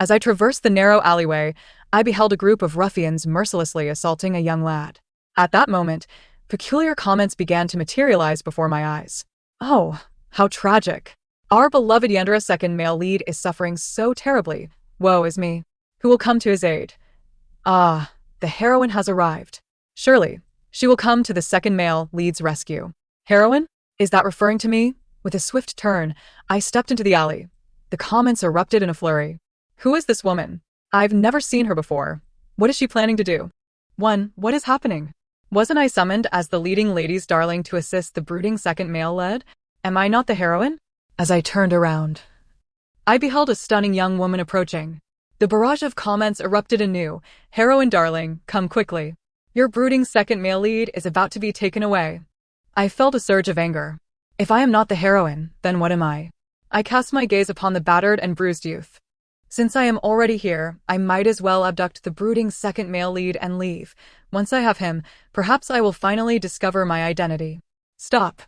As I traversed the narrow alleyway, I beheld a group of ruffians mercilessly assaulting a young lad. At that moment, peculiar comments began to materialize before my eyes. Oh, how tragic. Our beloved Yandra second male lead is suffering so terribly. Woe is me. Who will come to his aid? Ah, the heroine has arrived. Surely, she will come to the second male lead's rescue. Heroine? Is that referring to me? With a swift turn, I stepped into the alley. The comments erupted in a flurry. Who is this woman? I've never seen her before. What is she planning to do? What is happening? Wasn't I summoned as the leading lady's darling to assist the brooding second male lead? Am I not the heroine? As I turned around, I beheld a stunning young woman approaching. The barrage of comments erupted anew. Heroine darling, come quickly. Your brooding second male lead is about to be taken away. I felt a surge of anger. If I am not the heroine, then what am I? I cast my gaze upon the battered and bruised youth. Since I am already here, I might as well abduct the brooding second male lead and leave. Once I have him, perhaps I will finally discover my identity. Stop!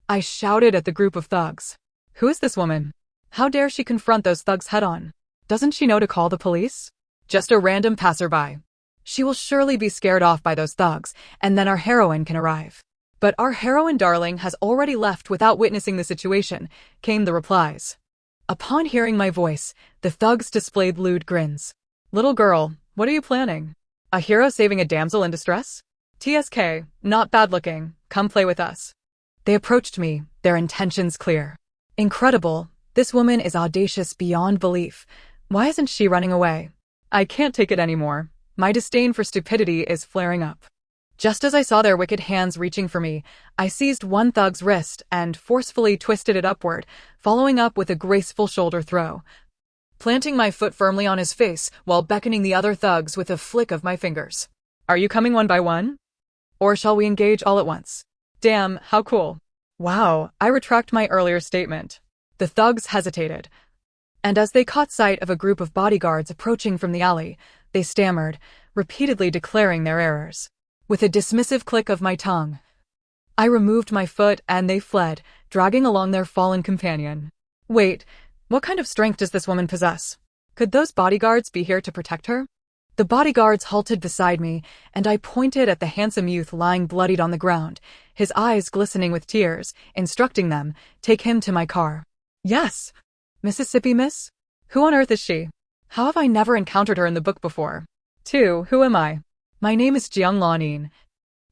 I shouted at the group of thugs. Who is this woman? How dare she confront those thugs head-on? Doesn't she know to call the police? Just a random passerby. She will surely be scared off by those thugs, and then our heroine can arrive. But our heroine darling has already left without witnessing the situation, came the replies. Upon hearing my voice, the thugs displayed lewd grins. Little girl, what are you planning? A hero saving a damsel in distress? TSK, not bad looking, come play with us. They approached me, their intentions clear. Incredible, this woman is audacious beyond belief. Why isn't she running away? I can't take it anymore. My disdain for stupidity is flaring up. Just as I saw their wicked hands reaching for me, I seized one thug's wrist and forcefully twisted it upward, following up with a graceful shoulder throw, planting my foot firmly on his face while beckoning the other thugs with a flick of my fingers. Are you coming one by one? Or shall we engage all at once? Damn, how cool. Wow, I retract my earlier statement. The thugs hesitated, and as they caught sight of a group of bodyguards approaching from the alley, they stammered, repeatedly declaring their errors. With a dismissive click of my tongue, I removed my foot and they fled, dragging along their fallen companion. Wait, what kind of strength does this woman possess? Could those bodyguards be here to protect her? The bodyguards halted beside me, and I pointed at the handsome youth lying bloodied on the ground, his eyes glistening with tears, instructing them, take him to my car. Yes. Mississippi Miss? Who on earth is she? How have I never encountered her in the book before? 2. Who am I? My name is Jiang Lanin,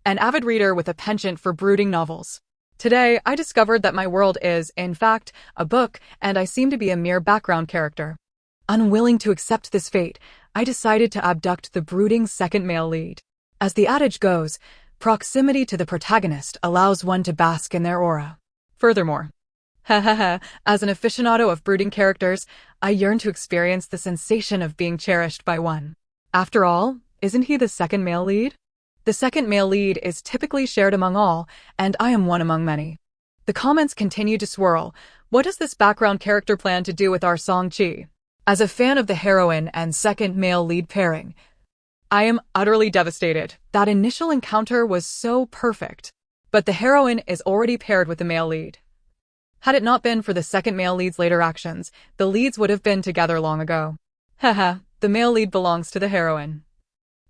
an avid reader with a penchant for brooding novels. Today, I discovered that my world is, in fact, a book, and I seem to be a mere background character. Unwilling to accept this fate, I decided to abduct the brooding second male lead. As the adage goes, proximity to the protagonist allows one to bask in their aura. Furthermore, as an aficionado of brooding characters, I yearn to experience the sensation of being cherished by one. After all, isn't he the second male lead? The second male lead is typically shared among all, and I am one among many. The comments continue to swirl. What does this background character plan to do with our Song-chi? As a fan of the heroine and second male lead pairing, I am utterly devastated. That initial encounter was so perfect. But the heroine is already paired with the male lead. Had it not been for the second male lead's later actions, the leads would have been together long ago. The male lead belongs to the heroine.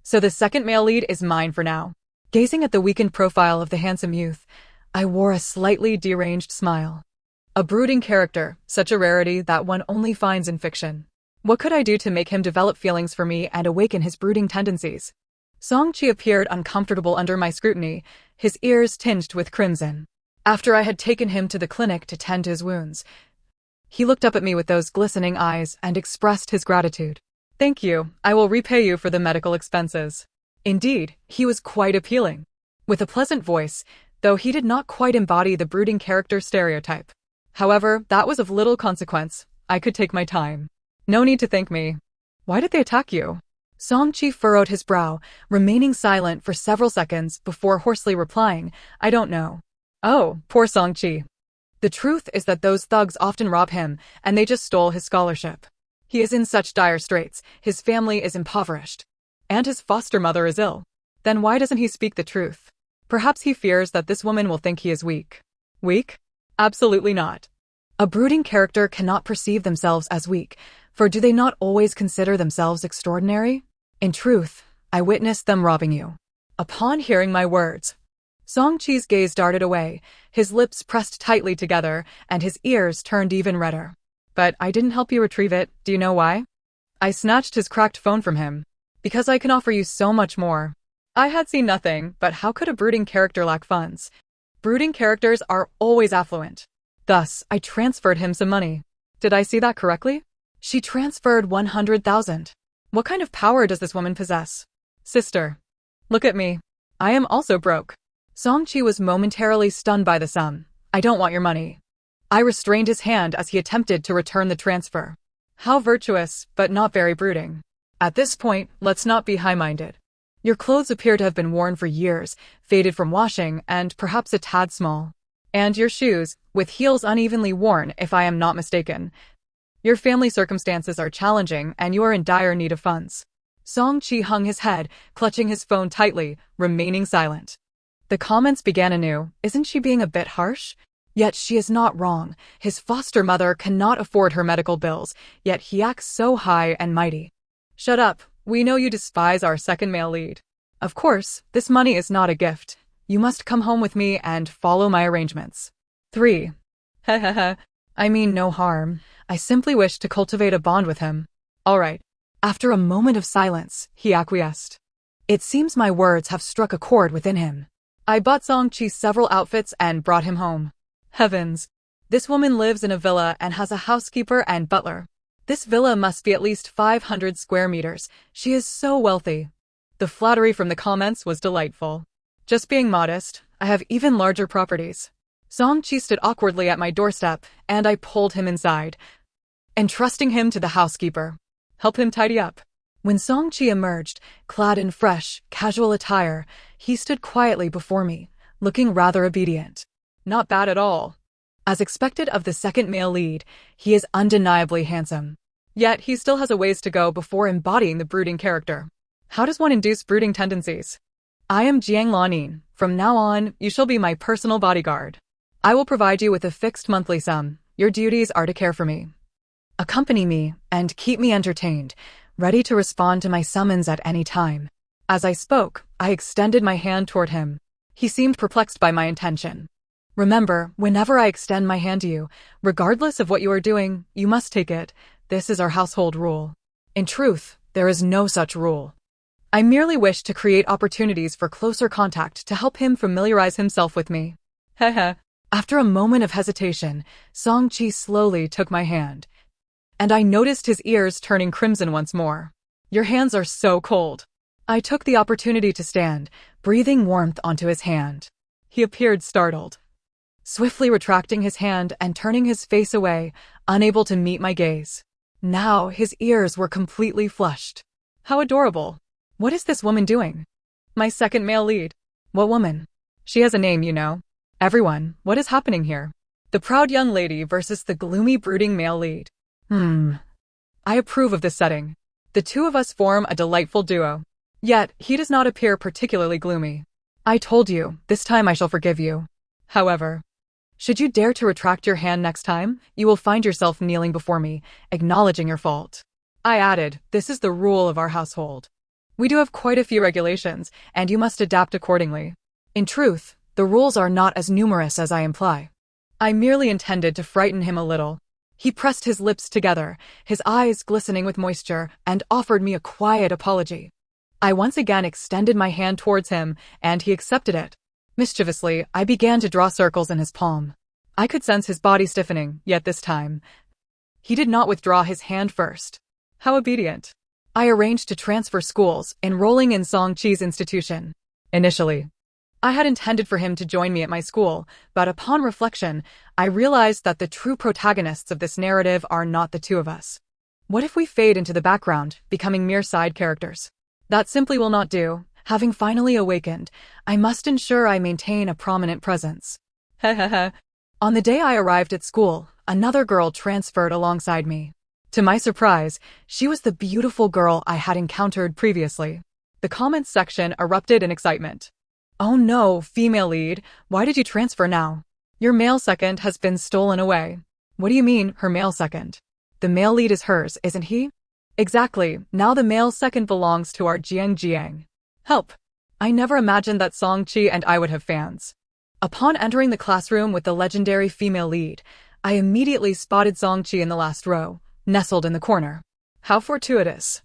So the second male lead is mine for now. Gazing at the weakened profile of the handsome youth, I wore a slightly deranged smile. A brooding character, such a rarity that one only finds in fiction. What could I do to make him develop feelings for me and awaken his brooding tendencies? Song-chi appeared uncomfortable under my scrutiny, his ears tinged with crimson. After I had taken him to the clinic to tend to his wounds, he looked up at me with those glistening eyes and expressed his gratitude. Thank you, I will repay you for the medical expenses. Indeed, he was quite appealing. With a pleasant voice, though he did not quite embody the brooding character stereotype. However, that was of little consequence. I could take my time. No need to thank me. Why did they attack you? Song-chi furrowed his brow, remaining silent for several seconds before hoarsely replying, I don't know. Oh, poor Song-chi. The truth is that those thugs often rob him, and they just stole his scholarship. He is in such dire straits, his family is impoverished. And his foster mother is ill. Then why doesn't he speak the truth? Perhaps he fears that this woman will think he is weak. Weak? Absolutely not. A brooding character cannot perceive themselves as weak. For do they not always consider themselves extraordinary? In truth, I witnessed them robbing you. Upon hearing my words, Song-chi's gaze darted away, his lips pressed tightly together, and his ears turned even redder. But I didn't help you retrieve it, do you know why? I snatched his cracked phone from him. Because I can offer you so much more. I had seen nothing, but how could a brooding character lack funds? Brooding characters are always affluent. Thus, I transferred him some money. Did I see that correctly? She transferred 100,000. What kind of power does this woman possess? Sister. Look at me. I am also broke. Song-chi was momentarily stunned by the sum. I don't want your money. I restrained his hand as he attempted to return the transfer. How virtuous, but not very brooding. At this point, let's not be high-minded. Your clothes appear to have been worn for years, faded from washing, and perhaps a tad small. And your shoes, with heels unevenly worn, if I am not mistaken. Your family circumstances are challenging, and you are in dire need of funds. Song-chi hung his head, clutching his phone tightly, remaining silent. The comments began anew. Isn't she being a bit harsh? Yet she is not wrong. His foster mother cannot afford her medical bills, yet he acts so high and mighty. Shut up. We know you despise our second male lead. Of course, this money is not a gift. You must come home with me and follow my arrangements. 3. Hehehe. I mean no harm. I simply wish to cultivate a bond with him. All right. After a moment of silence, he acquiesced. It seems my words have struck a chord within him. I bought Song-chi several outfits and brought him home. Heavens. This woman lives in a villa and has a housekeeper and butler. This villa must be at least 500 square meters. She is so wealthy. The flattery from the comments was delightful. Just being modest, I have even larger properties. Song-chi stood awkwardly at my doorstep, and I pulled him inside, entrusting him to the housekeeper. Help him tidy up. When Song-chi emerged, clad in fresh, casual attire, he stood quietly before me, looking rather obedient. Not bad at all. As expected of the second male lead, he is undeniably handsome. Yet he still has a ways to go before embodying the brooding character. How does one induce brooding tendencies? I am Jiang Lanin. From now on, you shall be my personal bodyguard. I will provide you with a fixed monthly sum. Your duties are to care for me. Accompany me and keep me entertained, ready to respond to my summons at any time. As I spoke, I extended my hand toward him. He seemed perplexed by my intention. Remember, whenever I extend my hand to you, regardless of what you are doing, you must take it. This is our household rule. In truth, there is no such rule. I merely wish to create opportunities for closer contact to help him familiarize himself with me. Hehe. After a moment of hesitation, Song-chi slowly took my hand, and I noticed his ears turning crimson once more. Your hands are so cold. I took the opportunity to stand, breathing warmth onto his hand. He appeared startled, swiftly retracting his hand and turning his face away, unable to meet my gaze. Now his ears were completely flushed. How adorable. What is this woman doing? My second male lead. What woman? She has a name, you know. Everyone, what is happening here? The proud young lady versus the gloomy brooding male lead. I approve of this setting. The two of us form a delightful duo. Yet, he does not appear particularly gloomy. I told you, this time I shall forgive you. However, should you dare to retract your hand next time, you will find yourself kneeling before me, acknowledging your fault. I added, this is the rule of our household. We do have quite a few regulations, and you must adapt accordingly. In truth, the rules are not as numerous as I imply. I merely intended to frighten him a little. He pressed his lips together, his eyes glistening with moisture, and offered me a quiet apology. I once again extended my hand towards him, and he accepted it. Mischievously, I began to draw circles in his palm. I could sense his body stiffening, yet this time, he did not withdraw his hand first. How obedient. I arranged to transfer schools, enrolling in Song-chi's institution. Initially, I had intended for him to join me at my school, but upon reflection, I realized that the true protagonists of this narrative are not the two of us. What if we fade into the background, becoming mere side characters? That simply will not do. Having finally awakened, I must ensure I maintain a prominent presence. Hehehe. On the day I arrived at school, another girl transferred alongside me. To my surprise, she was the beautiful girl I had encountered previously. The comments section erupted in excitement. Oh no, female lead, why did you transfer now? Your male second has been stolen away. What do you mean, her male second? The male lead is hers, isn't he? Exactly, now the male second belongs to our Jiang. Help! I never imagined that Song-chi and I would have fans. Upon entering the classroom with the legendary female lead, I immediately spotted Song-chi in the last row, nestled in the corner. How fortuitous.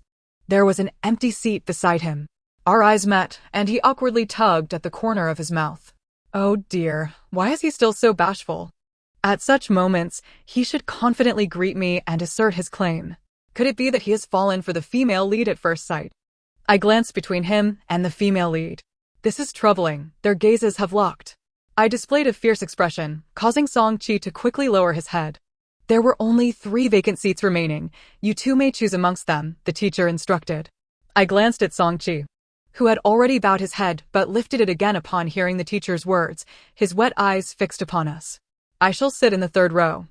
There was an empty seat beside him. Our eyes met, and he awkwardly tugged at the corner of his mouth. Oh dear, why is he still so bashful? At such moments, he should confidently greet me and assert his claim. Could it be that he has fallen for the female lead at first sight? I glanced between him and the female lead. This is troubling, their gazes have locked. I displayed a fierce expression, causing Song-chi to quickly lower his head. There were only 3 vacant seats remaining. You two may choose amongst them, the teacher instructed. I glanced at Song-chi, who had already bowed his head but lifted it again upon hearing the teacher's words, his wet eyes fixed upon us. I shall sit in the 3rd row,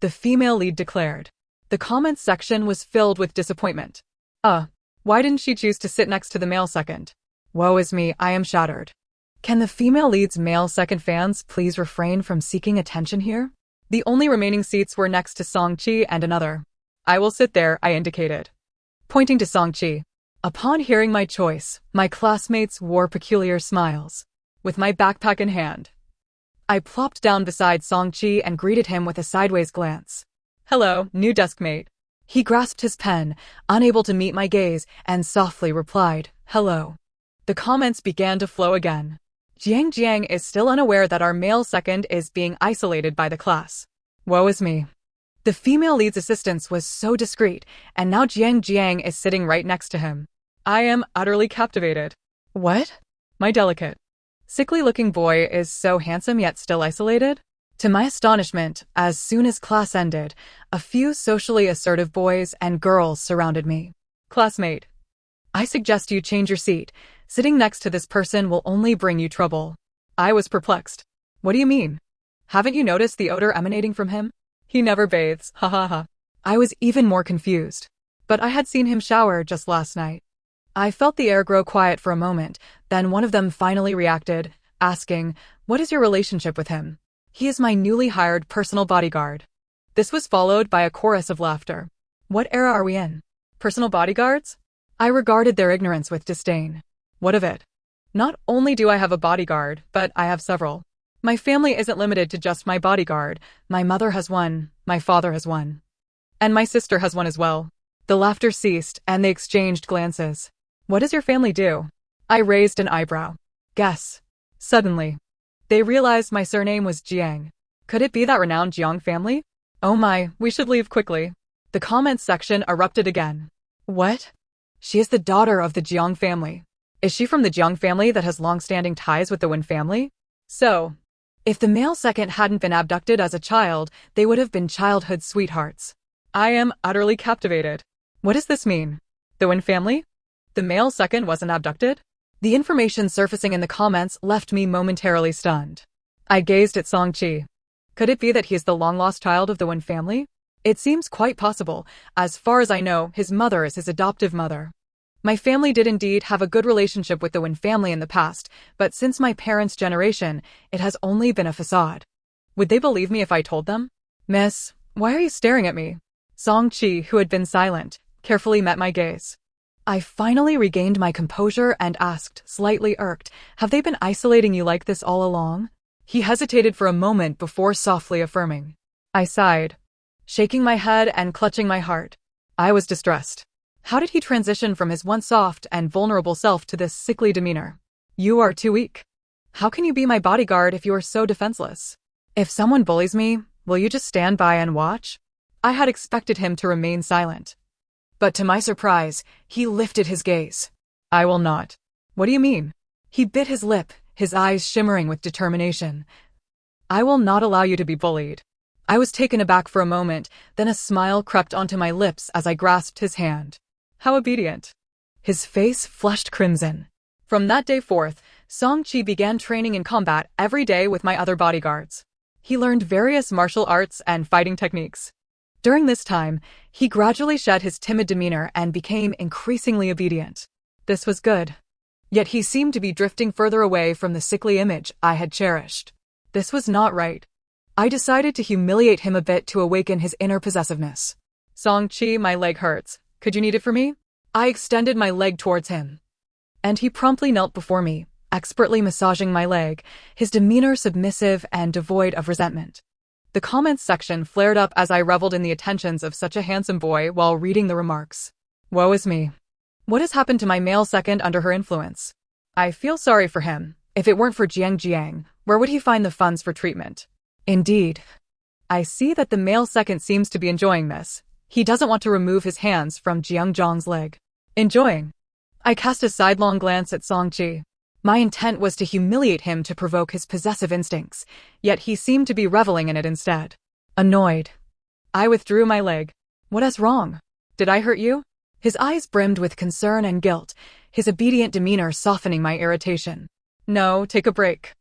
the female lead declared. The comments section was filled with disappointment. Why didn't she choose to sit next to the male second? Woe is me, I am shattered. Can the female lead's male second fans please refrain from seeking attention here? The only remaining seats were next to Song-chi and another. I will sit there, I indicated, pointing to Song-chi. Upon hearing my choice, my classmates wore peculiar smiles. With my backpack in hand, I plopped down beside Song-chi and greeted him with a sideways glance. Hello, new deskmate. He grasped his pen, unable to meet my gaze, and softly replied, hello. The comments began to flow again. Jiang is still unaware that our male second is being isolated by the class. Woe is me. The female lead's assistance was so discreet, and now Jiang is sitting right next to him. I am utterly captivated. What? My delicate, sickly-looking boy is so handsome yet still isolated? To my astonishment, as soon as class ended, a few socially assertive boys and girls surrounded me. Classmate, I suggest you change your seat. Sitting next to this person will only bring you trouble. I was perplexed. What do you mean? Haven't you noticed the odor emanating from him? He never bathes, ha ha ha. I was even more confused. But I had seen him shower just last night. I felt the air grow quiet for a moment, then one of them finally reacted, asking, what is your relationship with him? He is my newly hired personal bodyguard. This was followed by a chorus of laughter. What era are we in? Personal bodyguards? I regarded their ignorance with disdain. What of it? Not only do I have a bodyguard, but I have several. My family isn't limited to just my bodyguard. My mother has one, my father has one, and my sister has one as well. The laughter ceased, and they exchanged glances. What does your family do? I raised an eyebrow. Guess. Suddenly, they realized my surname was Jiang. Could it be that renowned Jiang family? Oh my, we should leave quickly. The comments section erupted again. What? She is the daughter of the Jiang family. Is she from the Jiang family that has long-standing ties with the Wen family? So, if the male second hadn't been abducted as a child, they would have been childhood sweethearts. I am utterly captivated. What does this mean? The Wen family? The male second wasn't abducted? The information surfacing in the comments left me momentarily stunned. I gazed at Song-chi. Could it be that he is the long-lost child of the Wen family? It seems quite possible. As far as I know, his mother is his adoptive mother. My family did indeed have a good relationship with the Wen family in the past, but since my parents' generation, it has only been a facade. Would they believe me if I told them? Miss, why are you staring at me? Song-chi, who had been silent, carefully met my gaze. I finally regained my composure and asked, slightly irked, have they been isolating you like this all along? He hesitated for a moment before softly affirming. I sighed, shaking my head and clutching my heart. I was distressed. How did he transition from his once soft and vulnerable self to this sickly demeanor? You are too weak. How can you be my bodyguard if you are so defenseless? If someone bullies me, will you just stand by and watch? I had expected him to remain silent. But to my surprise, he lifted his gaze. I will not. What do you mean? He bit his lip, his eyes shimmering with determination. I will not allow you to be bullied. I was taken aback for a moment, then a smile crept onto my lips as I grasped his hand. How obedient. His face flushed crimson. From that day forth, Song-chi began training in combat every day with my other bodyguards. He learned various martial arts and fighting techniques. During this time, he gradually shed his timid demeanor and became increasingly obedient. This was good. Yet he seemed to be drifting further away from the sickly image I had cherished. This was not right. I decided to humiliate him a bit to awaken his inner possessiveness. Song-chi, my leg hurts. Could you knead it for me? I extended my leg towards him, and he promptly knelt before me, expertly massaging my leg, his demeanor submissive and devoid of resentment. The comments section flared up as I reveled in the attentions of such a handsome boy while reading the remarks. Woe is me. What has happened to my male second under her influence? I feel sorry for him. If it weren't for Jiang, where would he find the funds for treatment? Indeed. I see that the male second seems to be enjoying this. He doesn't want to remove his hands from Jiang's leg. Enjoying. I cast a sidelong glance at Song-chi. My intent was to humiliate him to provoke his possessive instincts, yet he seemed to be reveling in it instead. Annoyed, I withdrew my leg. What is wrong? Did I hurt you? His eyes brimmed with concern and guilt, his obedient demeanor softening my irritation. No, take a break.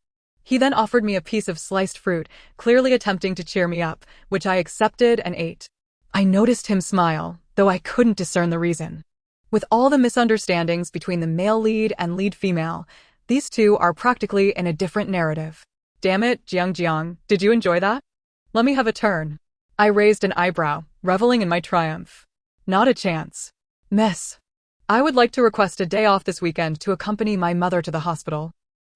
He then offered me a piece of sliced fruit, clearly attempting to cheer me up, which I accepted and ate. I noticed him smile, though I couldn't discern the reason. With all the misunderstandings between the male lead and lead female, these two are practically in a different narrative. Damn it, Jiang, did you enjoy that? Let me have a turn. I raised an eyebrow, reveling in my triumph. Not a chance. Miss, I would like to request a day off this weekend to accompany my mother to the hospital.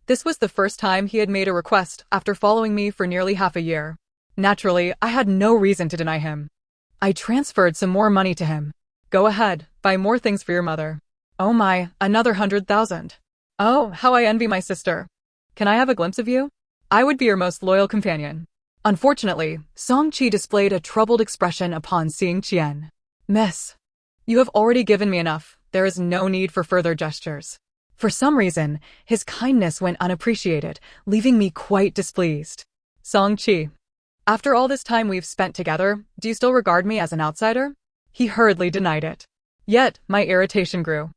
This was the first time he had made a request after following me for nearly half a year. Naturally, I had no reason to deny him. I transferred some more money to him. Go ahead, buy more things for your mother. Oh my, another 100,000. Oh, how I envy my sister. Can I have a glimpse of you? I would be your most loyal companion. Unfortunately, Song-chi displayed a troubled expression upon seeing Chien. Miss, you have already given me enough. There is no need for further gestures. For some reason, his kindness went unappreciated, leaving me quite displeased. Song-chi, after all this time we've spent together, do you still regard me as an outsider? He hurriedly denied it. Yet, my irritation grew.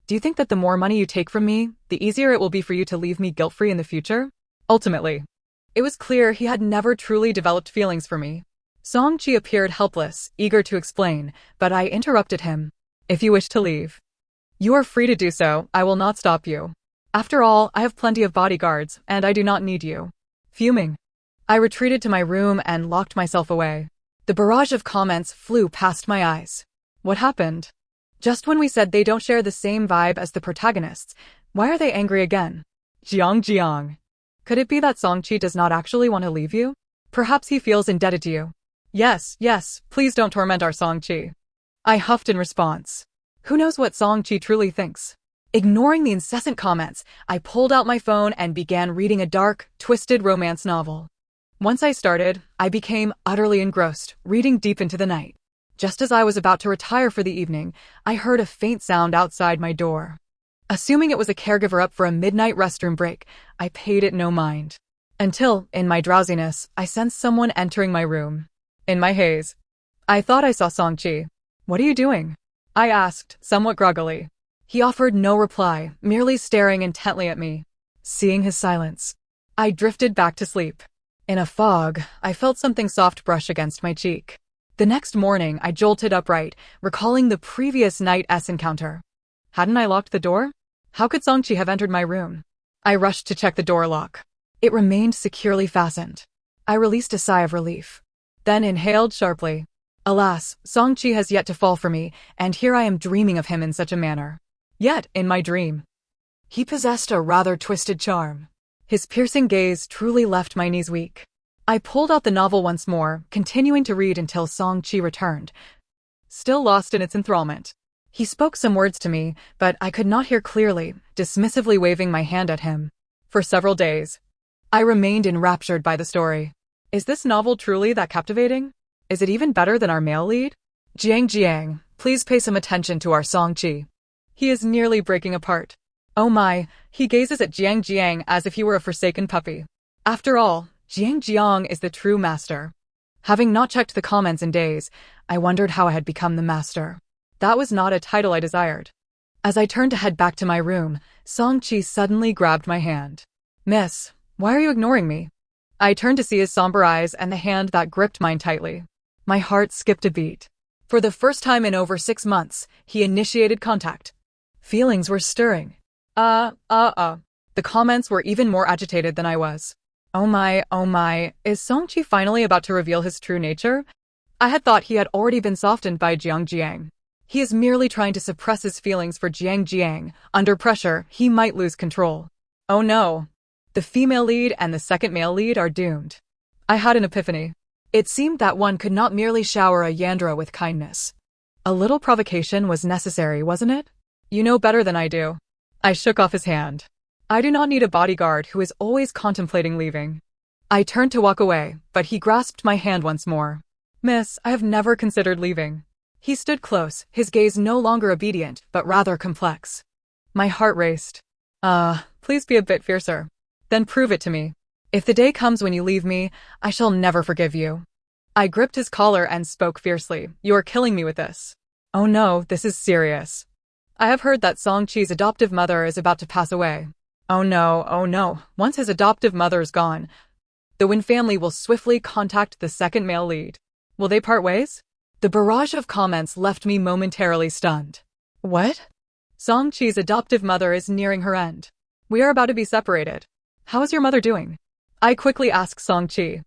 Do you think that the more money you take from me, the easier it will be for you to leave me guilt-free in the future? Ultimately, it was clear he had never truly developed feelings for me. Song-chi appeared helpless, eager to explain, but I interrupted him. If you wish to leave, you are free to do so. I will not stop you. After all, I have plenty of bodyguards, and I do not need you. Fuming, I retreated to my room and locked myself away. The barrage of comments flew past my eyes. What happened? Just when we said they don't share the same vibe as the protagonists, why are they angry again? Jiang. Could it be that Song-chi does not actually want to leave you? Perhaps he feels indebted to you. Yes, please don't torment our Song-chi. I huffed in response. Who knows what Song-chi truly thinks? Ignoring the incessant comments, I pulled out my phone and began reading a dark, twisted romance novel. Once I started, I became utterly engrossed, reading deep into the night. Just as I was about to retire for the evening, I heard a faint sound outside my door. Assuming it was a caregiver up for a midnight restroom break, I paid it no mind. Until, in my drowsiness, I sensed someone entering my room. In my haze, I thought I saw Song-chi. What are you doing? I asked, somewhat groggily. He offered no reply, merely staring intently at me. Seeing his silence, I drifted back to sleep. In a fog, I felt something soft brush against my cheek. The next morning, I jolted upright, recalling the previous night's encounter. Hadn't I locked the door? How could Song-chi have entered my room? I rushed to check the door lock. It remained securely fastened. I released a sigh of relief, then inhaled sharply. Alas, Song-chi has yet to fall for me, and here I am dreaming of him in such a manner. Yet, in my dream, he possessed a rather twisted charm. His piercing gaze truly left my knees weak. I pulled out the novel once more, continuing to read until Song-chi returned, still lost in its enthrallment. He spoke some words to me, but I could not hear clearly, dismissively waving my hand at him. For several days, I remained enraptured by the story. Is this novel truly that captivating? Is it even better than our male lead? Jiang, please pay some attention to our Song-chi. He is nearly breaking apart. Oh my, he gazes at Jiang as if he were a forsaken puppy. After all, Jiang is the true master. Having not checked the comments in days, I wondered how I had become the master. That was not a title I desired. As I turned to head back to my room, Song-chi suddenly grabbed my hand. Miss, why are you ignoring me? I turned to see his somber eyes and the hand that gripped mine tightly. My heart skipped a beat. For the first time in over 6 months, he initiated contact. Feelings were stirring. The comments were even more agitated than I was. Oh my, is Song-chi finally about to reveal his true nature? I had thought he had already been softened by Jiang Jiang. He is merely trying to suppress his feelings for Jiang Jiang. Under pressure, he might lose control. Oh no. The female lead and the second male lead are doomed. I had an epiphany. It seemed that one could not merely shower a Yandra with kindness. A little provocation was necessary, wasn't it? You know better than I do. I shook off his hand. I do not need a bodyguard who is always contemplating leaving. I turned to walk away, but he grasped my hand once more. Miss, I have never considered leaving. He stood close, his gaze no longer obedient, but rather complex. My heart raced. Please be a bit fiercer. Then prove it to me. If the day comes when you leave me, I shall never forgive you. I gripped his collar and spoke fiercely. You are killing me with this. Oh no, this is serious. I have heard that Song-chi's adoptive mother is about to pass away. Oh no. Once his adoptive mother is gone, the Win family will swiftly contact the second male lead. Will they part ways? The barrage of comments left me momentarily stunned. What? Song-chi's adoptive mother is nearing her end. We are about to be separated. How is your mother doing? I quickly asked Song-chi.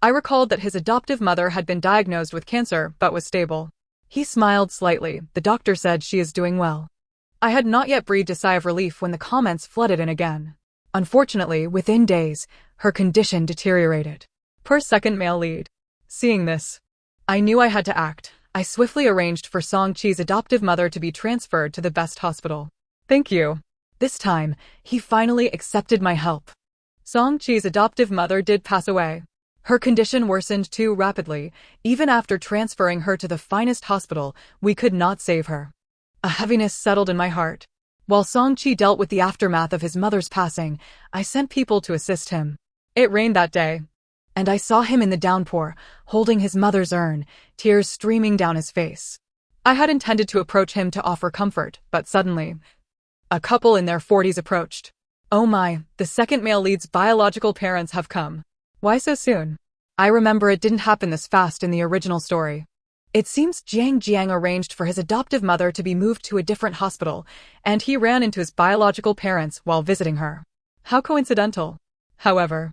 I recalled that his adoptive mother had been diagnosed with cancer but was stable. He smiled slightly. The doctor said she is doing well. I had not yet breathed a sigh of relief when the comments flooded in again. Unfortunately, within days, her condition deteriorated. Poor second male lead. Seeing this, I knew I had to act. I swiftly arranged for Song-chi's adoptive mother to be transferred to the best hospital. Thank you. This time, he finally accepted my help. Song-chi's adoptive mother did pass away. Her condition worsened too rapidly. Even after transferring her to the finest hospital, we could not save her. A heaviness settled in my heart. While Song-chi dealt with the aftermath of his mother's passing, I sent people to assist him. It rained that day, and I saw him in the downpour, holding his mother's urn, tears streaming down his face. I had intended to approach him to offer comfort, but suddenly, a couple in their 40s approached. Oh my, the second male lead's biological parents have come. Why so soon? I remember it didn't happen this fast in the original story. It seems Jiang Jiang arranged for his adoptive mother to be moved to a different hospital, and he ran into his biological parents while visiting her. How coincidental. However,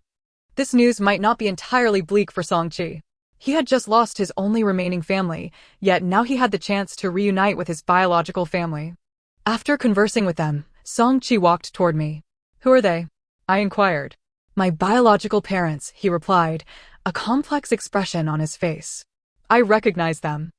this news might not be entirely bleak for Song-chi. He had just lost his only remaining family, yet now he had the chance to reunite with his biological family. After conversing with them, Song-chi walked toward me. Who are they? I inquired. My biological parents, he replied, a complex expression on his face. I recognized them.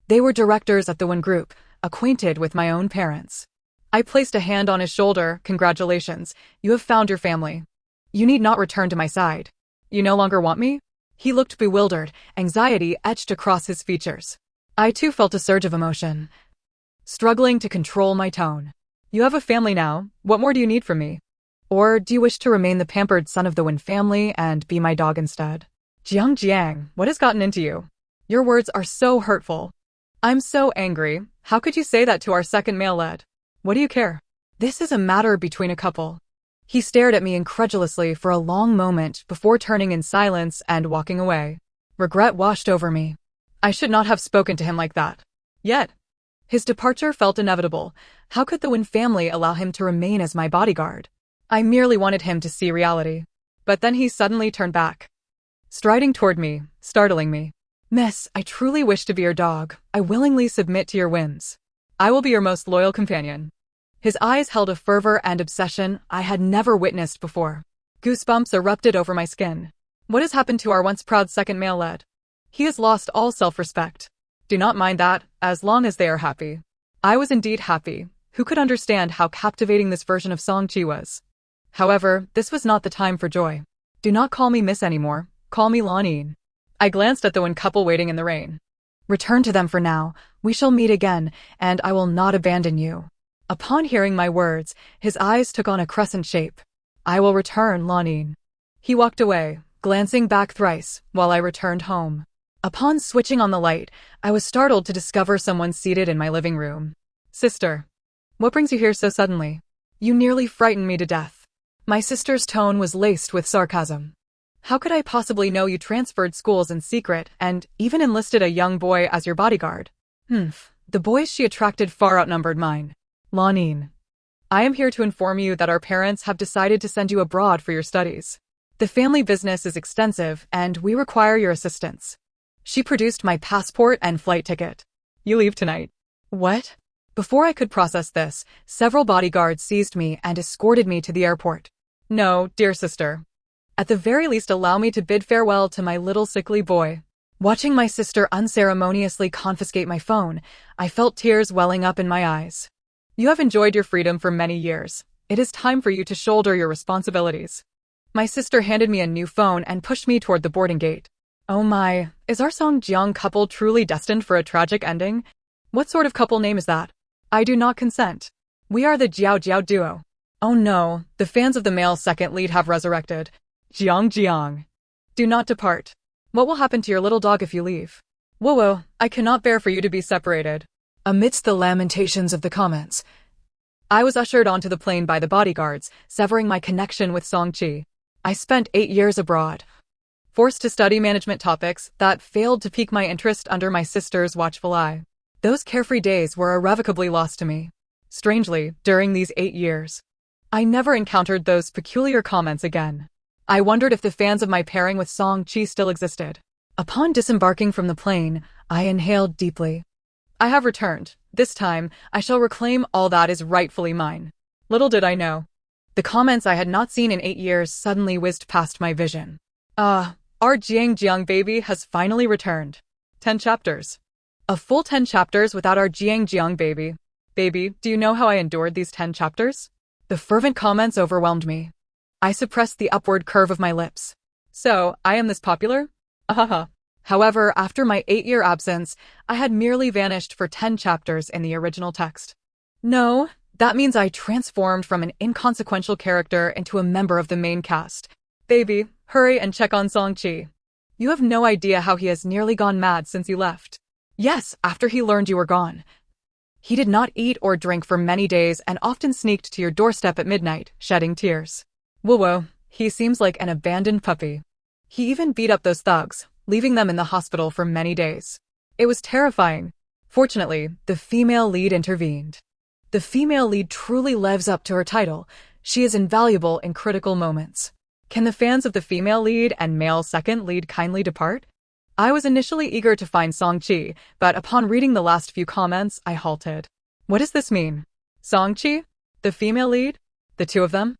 They were directors at the Win Group, acquainted with my own parents. I placed a hand on his shoulder. Congratulations, you have found your family. You need not return to my side. You no longer want me? He looked bewildered, anxiety etched across his features. I too felt a surge of emotion, struggling to control my tone. You have a family now, what more do you need from me? Or do you wish to remain the pampered son of the Win family and be my dog instead? Jiang Jiang, what has gotten into you? Your words are so hurtful. I'm so angry. How could you say that to our second male lead? What do you care? This is a matter between a couple. He stared at me incredulously for a long moment before turning in silence and walking away. Regret washed over me. I should not have spoken to him like that. Yet, his departure felt inevitable. How could the Win family allow him to remain as my bodyguard? I merely wanted him to see reality. But then he suddenly turned back, striding toward me, startling me. Miss, I truly wish to be your dog. I willingly submit to your whims. I will be your most loyal companion. His eyes held a fervor and obsession I had never witnessed before. Goosebumps erupted over my skin. What has happened to our once proud second male lead? He has lost all self-respect. Do not mind that, as long as they are happy. I was indeed happy. Who could understand how captivating this version of Song-chi was? However, this was not the time for joy. Do not call me miss anymore. Call me Lanine. I glanced at the Win couple waiting in the rain. Return to them for now. We shall meet again, and I will not abandon you. Upon hearing my words, his eyes took on a crescent shape. I will return, Lanine. He walked away, glancing back thrice, while I returned home. Upon switching on the light, I was startled to discover someone seated in my living room. Sister. What brings you here so suddenly? You nearly frightened me to death. My sister's tone was laced with sarcasm. How could I possibly know you transferred schools in secret and even enlisted a young boy as your bodyguard? The boys she attracted far outnumbered mine. Lanine. I am here to inform you that our parents have decided to send you abroad for your studies. The family business is extensive and we require your assistance. She produced my passport and flight ticket. You leave tonight. What? Before I could process this, several bodyguards seized me and escorted me to the airport. No, dear sister. At the very least, allow me to bid farewell to my little sickly boy. Watching my sister unceremoniously confiscate my phone, I felt tears welling up in my eyes. You have enjoyed your freedom for many years. It is time for you to shoulder your responsibilities. My sister handed me a new phone and pushed me toward the boarding gate. Oh my, is our Song-jiang couple truly destined for a tragic ending? What sort of couple name is that? I do not consent. We are the Jiao Jiao duo. Oh no, the fans of the male second lead have resurrected. Jiang. Do not depart. What will happen to your little dog if you leave? Whoa, I cannot bear for you to be separated. Amidst the lamentations of the comments, I was ushered onto the plane by the bodyguards, severing my connection with Song-chi. I spent 8 years abroad, forced to study management topics that failed to pique my interest under my sister's watchful eye. Those carefree days were irrevocably lost to me. Strangely, during these 8 years, I never encountered those peculiar comments again. I wondered if the fans of my pairing with Song-chi still existed. Upon disembarking from the plane, I inhaled deeply. I have returned. This time, I shall reclaim all that is rightfully mine. Little did I know. The comments I had not seen in 8 years suddenly whizzed past my vision. Our Jiang baby has finally returned. 10 chapters. A full 10 chapters without our Jiang baby. Baby, do you know how I endured these 10 chapters? The fervent comments overwhelmed me. I suppressed the upward curve of my lips. So, I am this popular? Ahaha. However, after my 8-year absence, I had merely vanished for 10 chapters in the original text. No, that means I transformed from an inconsequential character into a member of the main cast. Baby, hurry and check on Song-chi. You have no idea how he has nearly gone mad since you left. Yes, after he learned you were gone. He did not eat or drink for many days and often sneaked to your doorstep at midnight, shedding tears. Whoa, he seems like an abandoned puppy. He even beat up those thugs, leaving them in the hospital for many days. It was terrifying. Fortunately, the female lead intervened. The female lead truly lives up to her title. She is invaluable in critical moments. Can the fans of the female lead and male second lead kindly depart? I was initially eager to find Song-chi, but upon reading the last few comments, I halted. What does this mean? Song-chi? The female lead? The two of them?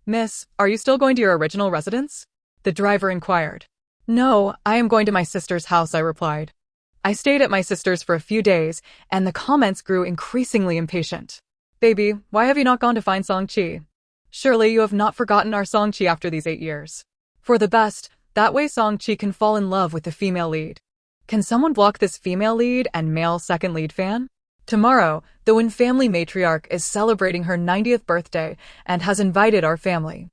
Miss, are you still going to your original residence? The driver inquired. No, I am going to my sister's house, I replied. I stayed at my sister's for a few days, and the comments grew increasingly impatient. Baby, why have you not gone to find Song-chi? Surely you have not forgotten our Song-chi after these 8 years. For the best, that way Song-chi can fall in love with the female lead. Can someone block this female lead and male second lead fan? Tomorrow, the Win family matriarch is celebrating her 90th birthday and has invited our family.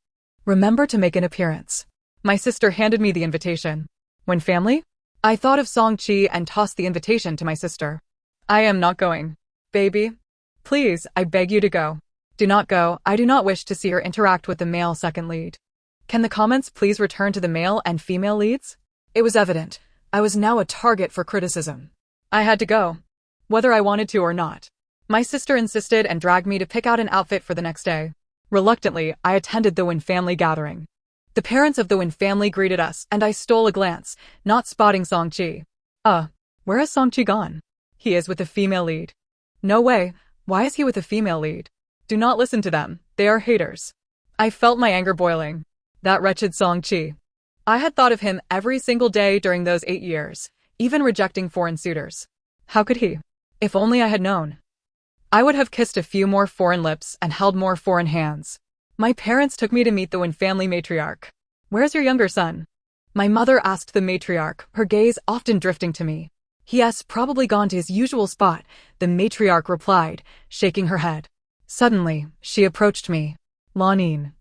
Remember to make an appearance. My sister handed me the invitation. Win family? I thought of Song-chi and tossed the invitation to my sister. I am not going. Baby. Please, I beg you to go. Do not go. I do not wish to see her interact with the male second lead. Can the comments please return to the male and female leads? It was evident. I was now a target for criticism. I had to go, whether I wanted to or not. My sister insisted and dragged me to pick out an outfit for the next day. Reluctantly, I attended the Win family gathering. The parents of the Win family greeted us, and I stole a glance, not spotting Song-chi. Where has Song-chi gone? He is with the female lead. No way. Why is he with the female lead? Do not listen to them. They are haters. I felt my anger boiling. That wretched Song-chi. I had thought of him every single day during those 8 years, even rejecting foreign suitors. How could he? If only I had known. I would have kissed a few more foreign lips and held more foreign hands. My parents took me to meet the Win family matriarch. Where's your younger son? My mother asked the matriarch, her gaze often drifting to me. He has probably gone to his usual spot, the matriarch replied, shaking her head. Suddenly, she approached me. Lanin.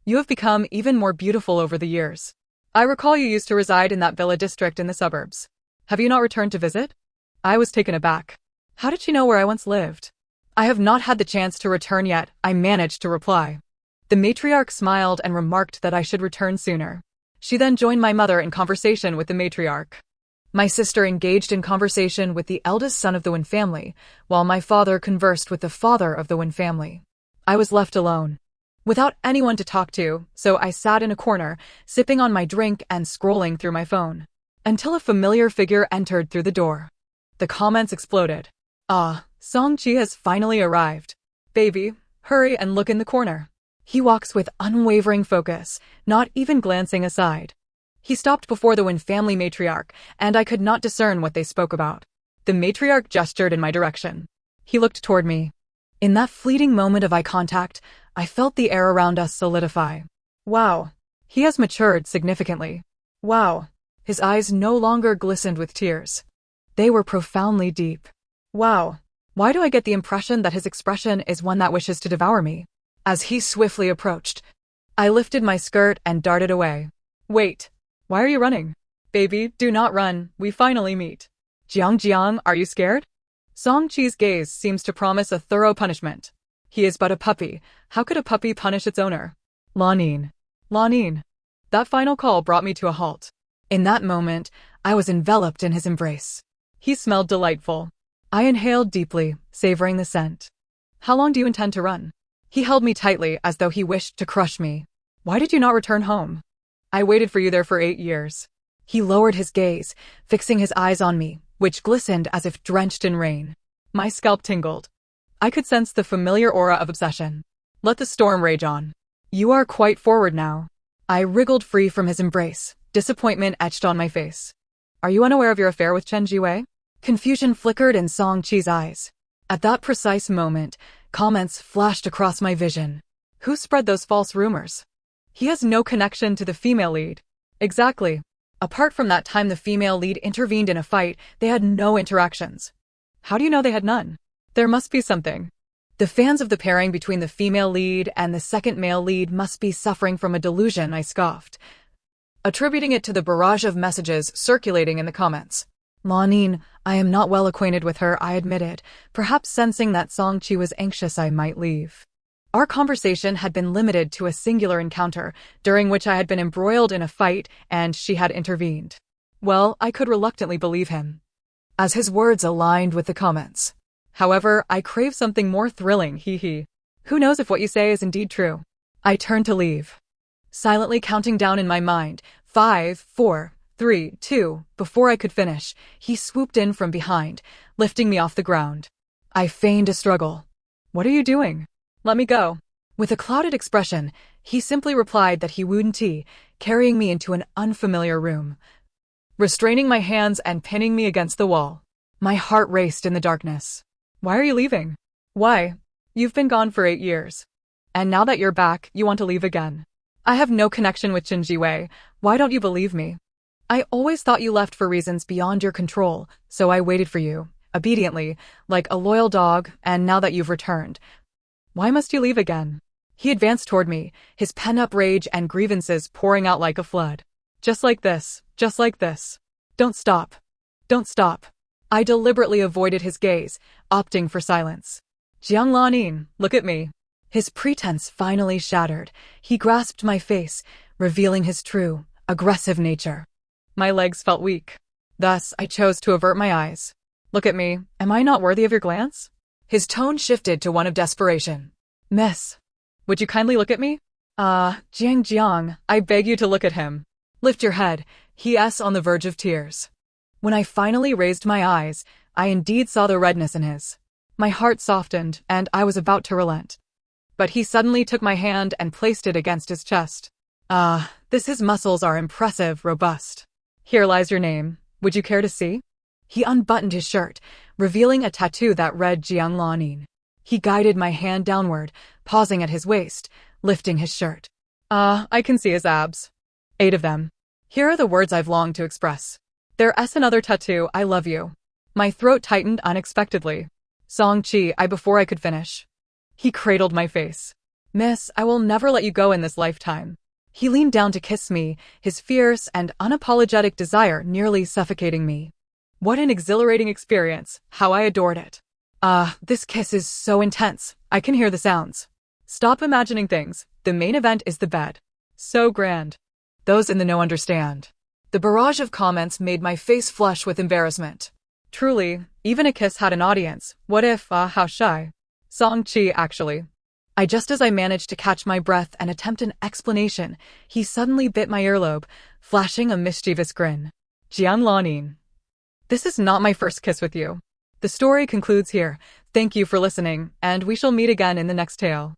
You have become even more beautiful over the years. I recall you used to reside in that villa district in the suburbs. Have you not returned to visit? I was taken aback. How did she know where I once lived? I have not had the chance to return yet, I managed to reply. The matriarch smiled and remarked that I should return sooner. She then joined my mother in conversation with the matriarch. My sister engaged in conversation with the eldest son of the Win family, while my father conversed with the father of the Win family. I was left alone, without anyone to talk to, so I sat in a corner, sipping on my drink and scrolling through my phone. until a familiar figure entered through the door. The comments exploded. Ah, Song-chi has finally arrived. Baby, hurry and look in the corner. He walks with unwavering focus, not even glancing aside. He stopped before the Win family matriarch, and I could not discern what they spoke about. The matriarch gestured in my direction. He looked toward me. In that fleeting moment of eye contact, I felt the air around us solidify. Wow. He has matured significantly. Wow. His eyes no longer glistened with tears. They were profoundly deep. Wow. Why do I get the impression that his expression is one that wishes to devour me? As he swiftly approached, I lifted my skirt and darted away. Wait. Why are you running? Baby, do not run. We finally meet. Jiang, are you scared? Song-chi's gaze seems to promise a thorough punishment. He is but a puppy. How could a puppy punish its owner? Lanin. That final call brought me to a halt. In that moment, I was enveloped in his embrace. He smelled delightful. I inhaled deeply, savoring the scent. How long do you intend to run? He held me tightly as though he wished to crush me. Why did you not return home? I waited for you there for 8 years. He lowered his gaze, fixing his eyes on me, which glistened as if drenched in rain. My scalp tingled. I could sense the familiar aura of obsession. Let the storm rage on. You are quite forward now. I wriggled free from his embrace, disappointment etched on my face. Are you unaware of your affair with Chen Jiwei? Confusion flickered in Song-chi's eyes. At that precise moment, comments flashed across my vision. Who spread those false rumors? He has no connection to the female lead. Exactly. Apart from that time the female lead intervened in a fight, they had no interactions. How do you know they had none? There must be something. The fans of the pairing between the female lead and the second male lead must be suffering from a delusion, I scoffed, attributing it to the barrage of messages circulating in the comments. Lanin, I am not well acquainted with her, I admitted, perhaps sensing that Song-chi was anxious I might leave. Our conversation had been limited to a singular encounter, during which I had been embroiled in a fight and she had intervened. Well, I could reluctantly believe him, as his words aligned with the comments. However, I crave something more thrilling, hee. Who knows if what you say is indeed true? I turned to leave, silently counting down in my mind, 5, 4, 3, 2, before I could finish, he swooped in from behind, lifting me off the ground. I feigned a struggle. What are you doing? Let me go. With a clouded expression, he simply replied that he wouldn't, carrying me into an unfamiliar room, restraining my hands and pinning me against the wall. My heart raced in the darkness. Why are you leaving? Why? You've been gone for 8 years. And now that you're back, you want to leave again. I have no connection with Chen Jiwei. Why don't you believe me? I always thought you left for reasons beyond your control, so I waited for you, obediently, like a loyal dog, and now that you've returned, why must you leave again? He advanced toward me, his pent-up rage and grievances pouring out like a flood. Just like this. Don't stop. I deliberately avoided his gaze, opting for silence. Jiang Lanin, look at me. His pretense finally shattered. He grasped my face, revealing his true, aggressive nature. My legs felt weak. Thus, I chose to avert my eyes. Look at me. Am I not worthy of your glance? His tone shifted to one of desperation. Miss, would you kindly look at me? Jiang, I beg you to look at him. Lift your head. He is on the verge of tears. When I finally raised my eyes, I indeed saw the redness in his. My heart softened, and I was about to relent. But he suddenly took my hand and placed it against his chest. His muscles are impressive, robust. Here lies your name. Would you care to see? He unbuttoned his shirt, revealing a tattoo that read Jiang Lanin. He guided my hand downward, pausing at his waist, lifting his shirt. I can see his abs. 8 of them. Here are the words I've longed to express. There is another tattoo, I love you. My throat tightened unexpectedly. Song-chi, before I could finish. He cradled my face. Miss, I will never let you go in this lifetime. He leaned down to kiss me, his fierce and unapologetic desire nearly suffocating me. What an exhilarating experience, how I adored it. This kiss is so intense, I can hear the sounds. Stop imagining things, the main event is the bed. So grand. Those in the know understand. The barrage of comments made my face flush with embarrassment. Truly, even a kiss had an audience. What if, how shy. Song-chi, actually. Just as I managed to catch my breath and attempt an explanation, he suddenly bit my earlobe, flashing a mischievous grin. Jianlanin. This is not my first kiss with you. The story concludes here. Thank you for listening, and we shall meet again in the next tale.